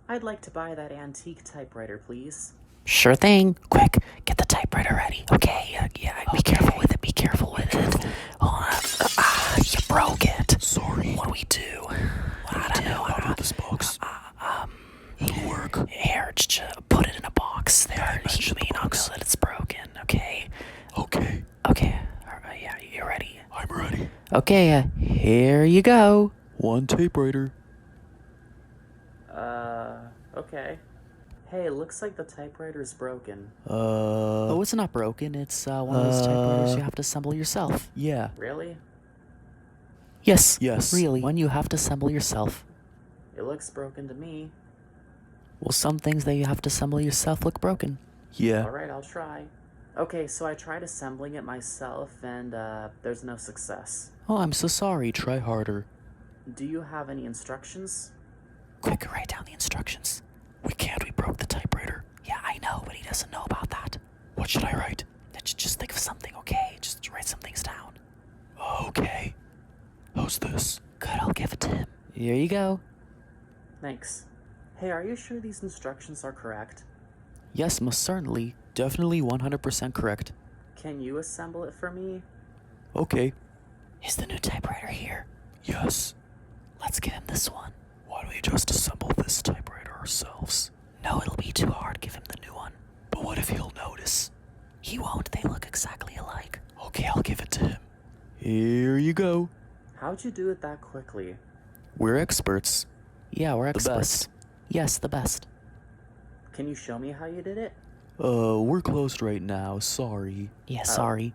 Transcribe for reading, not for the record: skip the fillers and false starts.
I'd like to buy that antique typewriter, please. Sure thing. Quick, get the typewriter ready. Okay, yeah, be careful with it, be careful with it. Hold on. You broke it. Sorry. What do we do? I don't know. How about this box? It'll work. Here, just put it in a box there. mention You may the not know box. that it's broken, okay? Okay, Okay, alright, yeah, you ready? I'm ready. Okay, here you go. One typewriter. Okay. Hey, looks like the typewriter's broken. Oh, it's not broken. It's one of those typewriters you have to assemble yourself. Yeah. Really? Yes. Yes. Really. One you have to assemble yourself. It looks broken to me. Well, some things that you have to assemble yourself look broken. Yeah. Alright, I'll try. Okay, so I tried assembling it myself, and, there's no success. Oh, I'm so sorry. Try harder. Do you have any instructions? Quick, write down the instructions. We can't. We broke the typewriter. Yeah, I know, but he doesn't know about that. What should I write? Just think of something, okay? Just write some things down. Okay. How's this? Good, I'll give it to him. Here you go. Thanks. Hey, are you sure these instructions are correct? Yes, most certainly. Definitely 100% correct. Can you assemble it for me? Okay. Is the new typewriter here? Yes. Let's give him this one. Why don't we just assemble this typewriter ourselves? No, it'll be too hard. Give him the new one. But what if he'll notice? He won't. They look exactly alike. Okay, I'll give it to him. Here you go. How'd you do it that quickly? We're experts. Yeah, we're experts. best. Yes, the best. Can you show me how you did it? We're closed right now. Sorry. Yeah, sorry.